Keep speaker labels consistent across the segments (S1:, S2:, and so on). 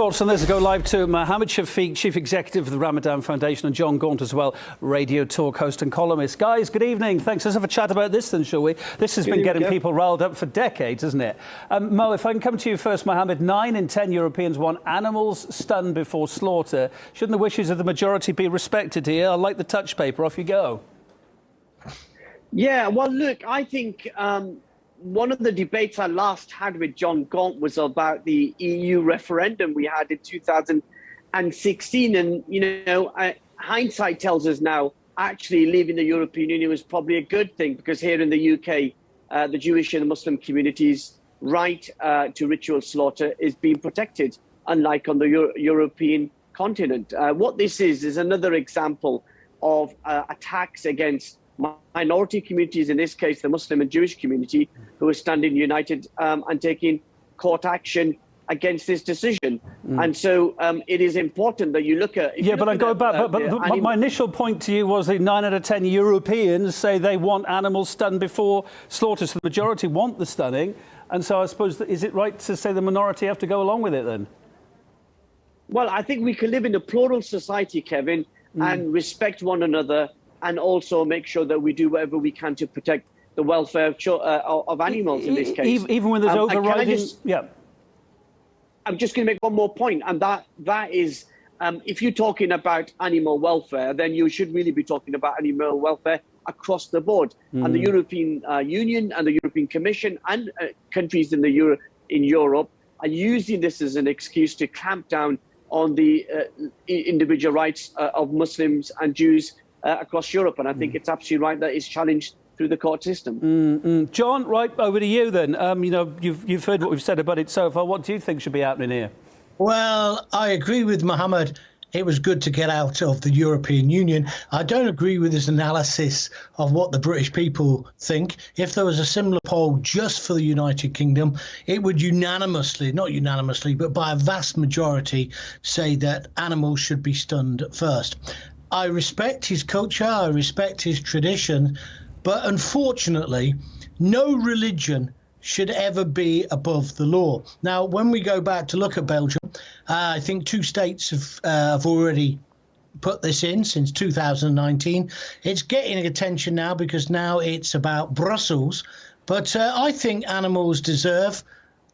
S1: And let's go live to Mohammed Shafiq, Chief Executive of the Ramadan Foundation, and Jon Gaunt as well, radio talk host and columnist. Guys, good evening. Thanks. Let's have a chat about this then, shall we? This has been getting people riled up for decades, hasn't it? Mo, if I can come to you first, Mohammed, 9 in 10 Europeans want animals stunned before slaughter. Shouldn't the wishes of the majority be respected here? I like the touch paper. Off you go.
S2: Yeah, well, look, I think one of the debates I last had with Jon Gaunt was about the EU referendum we had in 2016. And, hindsight tells us now actually leaving the European Union was probably a good thing, because here in the UK, the Jewish and the Muslim communities' right to ritual slaughter is being protected, unlike on the European continent. What this is another example of attacks against minority communities, in this case the Muslim and Jewish community, who are standing united and taking court action against this decision. And so it is important that you look at...
S1: But I go back, but my initial point to you was that 9 out of 10 Europeans say they want animals stunned before slaughter, so the majority want the stunning. And so I suppose, is it right to say the minority have to go along with it then?
S2: Well, I think we can live in a plural society, Kevin, and respect one another, and also make sure that we do whatever we can to protect the welfare of animals in this case.
S1: Even when there's overriding...
S2: I'm just going to make one more point, and that is, if you're talking about animal welfare, then you should really be talking about animal welfare across the board. And the European Union and the European Commission and countries in Europe are using this as an excuse to clamp down on the individual rights of Muslims and Jews across Europe. And I think it's absolutely right that it's challenged through the court system.
S1: Jon, right over to you then. You've heard what we've said about it so far. What do you think should be happening here?
S3: Well, I agree with Mohammed. It was good to get out of the European Union. I don't agree with his analysis of what the British people think. If there was a similar poll just for the United Kingdom, it would unanimously, not unanimously, but by a vast majority, say that animals should be stunned first. I respect his culture, I respect his tradition, but unfortunately, no religion should ever be above the law. Now, when we go back to look at Belgium, I think 2 states have already put this in since 2019. It's getting attention now because now it's about Brussels. But I think animals deserve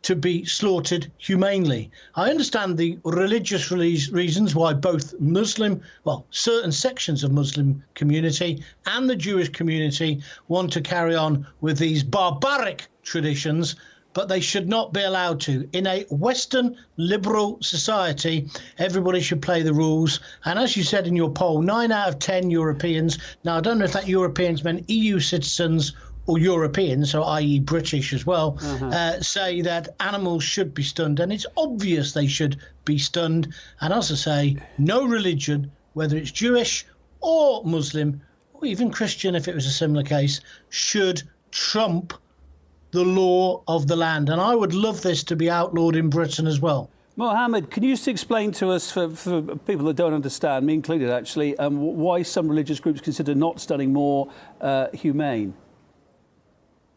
S3: to be slaughtered humanely. I understand the religious reasons why both certain sections of Muslim community and the Jewish community want to carry on with these barbaric traditions, but they should not be allowed to. In a Western liberal society, everybody should play the rules. And as you said in your poll, 9 out of 10 Europeans, now I don't know if that Europeans meant EU citizens or Europeans, so i.e. British as well, say that animals should be stunned. And it's obvious they should be stunned. And as I say, no religion, whether it's Jewish or Muslim, or even Christian if it was a similar case, should trump the law of the land. And I would love this to be outlawed in Britain as well.
S1: Mohammed, can you just explain to us, for people that don't understand, me included actually, why some religious groups consider not stunning more humane?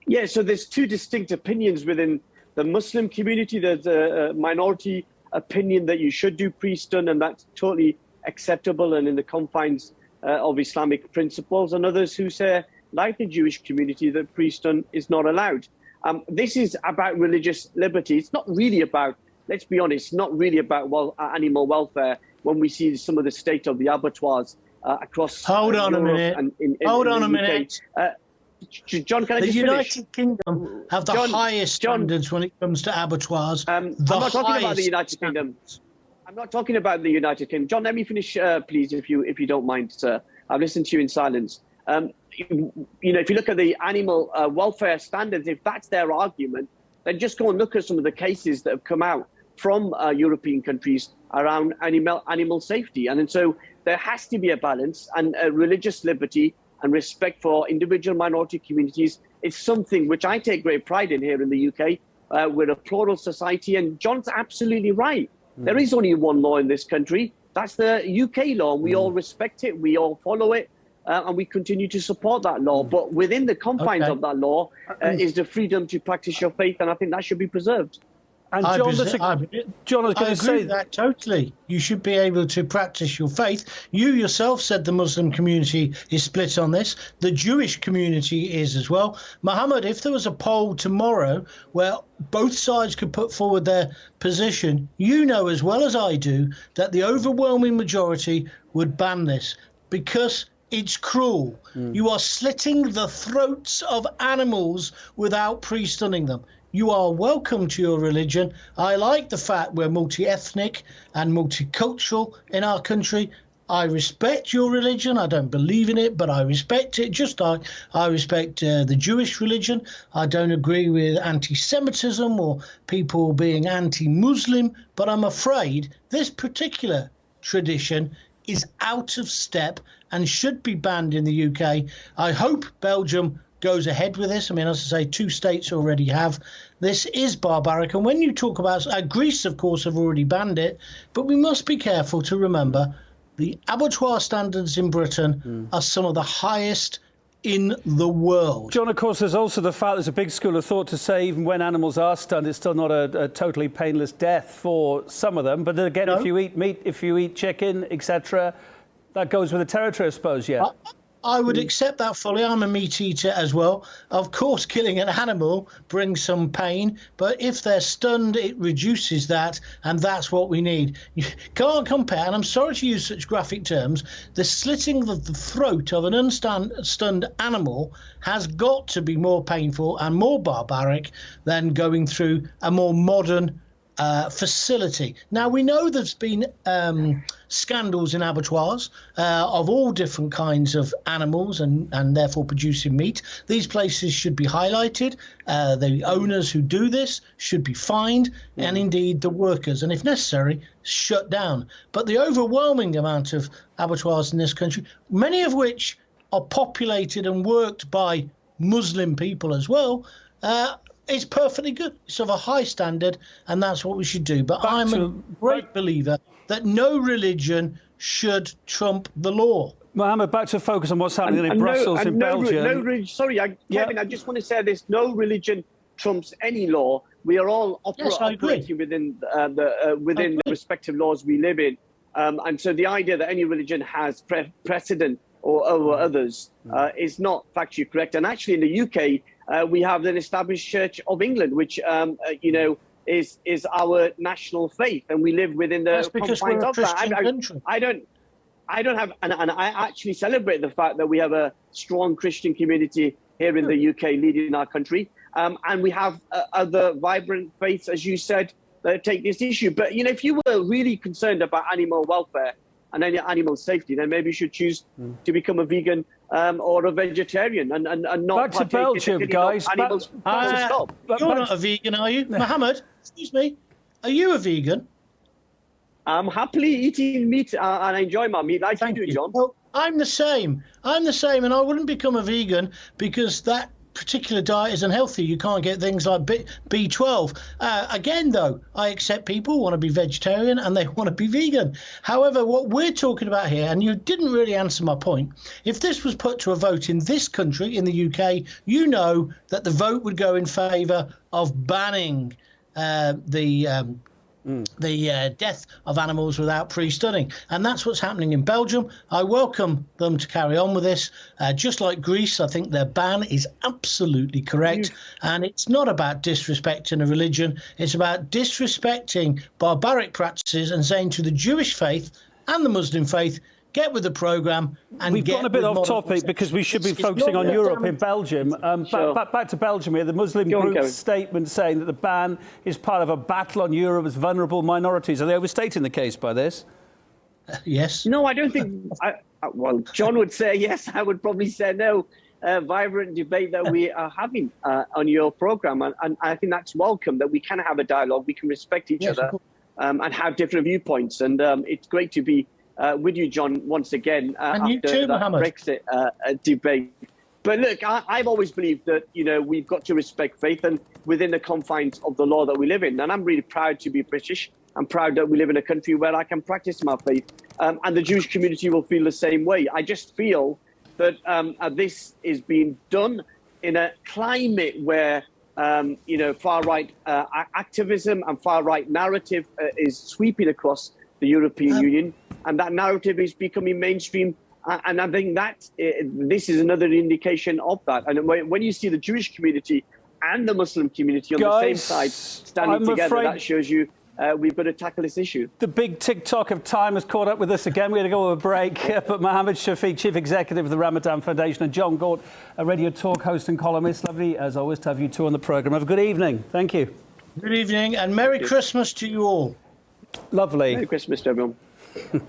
S2: Yeah, so there's 2 distinct opinions within the Muslim community. There's a minority opinion that you should do pre-stun, and that's totally acceptable and in the confines of Islamic principles. And others who say, like the Jewish community, that pre-stun is not allowed. This is about religious liberty. It's not really about, let's be honest, not really about animal welfare when we see some of the state of the abattoirs across
S3: Hold on
S2: Europe
S3: a minute. Hold on a minute.
S2: John, can I
S3: just
S2: finish?
S3: The United Kingdom have the highest standards when it comes to abattoirs.
S2: I'm not talking about the United Kingdom. I'm not talking about the United Kingdom. John, let me finish, please, if you don't mind, sir. I've listened to you in silence. If you look at the animal welfare standards, if that's their argument, then just go and look at some of the cases that have come out from European countries around animal safety. And so there has to be a balance, and religious liberty and respect for individual minority communities is something which I take great pride in here in the UK. We're a plural society, and John's absolutely right. There is only one law in this country. That's the UK law. We all respect it. We all follow it. And we continue to support that law. But within the confines of that law is the freedom to practice your faith, and I think that should be preserved.
S1: And John, John, I was going to say
S3: that totally. You should be able to practice your faith. You yourself said the Muslim community is split on this. The Jewish community is as well. Mohammed, if there was a poll tomorrow where both sides could put forward their position, you know as well as I do that the overwhelming majority would ban this because it's cruel. You are slitting the throats of animals without pre-stunning them. You are welcome to your religion. I like the fact we're multi-ethnic and multicultural in our country. I respect your religion. I don't believe in it, but I respect it. Just like I respect the Jewish religion. I don't agree with anti-Semitism or people being anti-Muslim, but I'm afraid this particular tradition is out of step and should be banned in the UK. I hope Belgium goes ahead with this. I mean, as I say, 2 states already have. This is barbaric. And when you talk about Greece, of course, have already banned it, but we must be careful to remember the abattoir standards in Britain are some of the highest in the world.
S1: John, of course, there's also the fact there's a big school of thought to say even when animals are stunned, it's still not a totally painless death for some of them. But then again, if you eat meat, if you eat chicken, etc., that goes with the territory, I suppose, yeah.
S3: I would accept that fully. I'm a meat eater as well. Of course, killing an animal brings some pain, but if they're stunned, it reduces that, and that's what we need. You can't compare, and I'm sorry to use such graphic terms, the slitting of the throat of an unstunned animal has got to be more painful and more barbaric than going through a more modern facility. Now, we know there's been scandals in abattoirs of all different kinds of animals and therefore producing meat. These places should be highlighted. The owners who do this should be fined, and indeed the workers, and if necessary, shut down. But the overwhelming amount of abattoirs in this country, many of which are populated and worked by Muslim people as well, it's perfectly good. It's of a high standard, and that's what we should do. But I'm a great believer that no religion should trump the law.
S1: Mohammed, back to focus on what's happening in Brussels, in Belgium.
S2: Kevin, I just want to say this. No religion trumps any law. We are all operating within the respective laws we live in. And so the idea that any religion has precedent over others is not factually correct. And actually in the UK, we have an established Church of England, which, is our national faith, and we live within the confines of that. I don't have, and I actually celebrate the fact that we have a strong Christian community here in the UK leading our country. And we have other vibrant faiths, as you said, that take this issue. But, if you were really concerned about animal welfare and animal safety, then maybe you should choose to become a vegan or a vegetarian and not
S1: back to Belgium, guys.
S3: You're not a vegan, are you? Mohammed, excuse me, are you a vegan?
S2: I'm happily eating meat and I enjoy my meat like you do, John.
S3: Well, I'm the same, and I wouldn't become a vegan because that particular diet is unhealthy. You can't get things like B12. Again, though, I accept people want to be vegetarian and they want to be vegan. However, what we're talking about here, and you didn't really answer my point, if this was put to a vote in this country, in the UK, you know that the vote would go in favour of banning the death of animals without pre-stunning. And that's what's happening in Belgium. I welcome them to carry on with this. Just like Greece, I think their ban is absolutely correct. And it's not about disrespecting a religion. It's about disrespecting barbaric practices and saying to the Jewish faith and the Muslim faith, get with the programme. And
S1: we've gone a bit off topic because we should be focusing on Europe in Belgium. Back to Belgium here. The Muslim group's statement saying that the ban is part of a battle on Europe's vulnerable minorities. Are they overstating the case by this?
S3: Yes.
S2: No, I don't think. Well, John would say yes. I would probably say no. Vibrant debate that we are having on your programme. And I think that's welcome, that we can have a dialogue. We can respect each other and have different viewpoints. And it's great to be with you, John, once again
S3: and you too, Mohammed.
S2: Brexit debate. But look, I've always believed that we've got to respect faith and within the confines of the law that we live in. And I'm really proud to be British. I'm proud that we live in a country where I can practice my faith, and the Jewish community will feel the same way. I just feel that this is being done in a climate where far-right activism and far-right narrative is sweeping across the European Union, and that narrative is becoming mainstream. And I think that this is another indication of that. And when you see the Jewish community and the Muslim community on the same side standing together, that shows you we've got to tackle this issue.
S1: The big TikTok of time has caught up with us again. We're going to go on a break. But Mohammed Shafiq, Chief Executive of the Ramadhan Foundation, and Jon Gaunt, a radio talk host and columnist. Lovely, as always, to have you two on the programme. Have a good evening. Thank you.
S3: Good evening and Merry Christmas to you all.
S1: Lovely.
S2: Merry Christmas to everyone.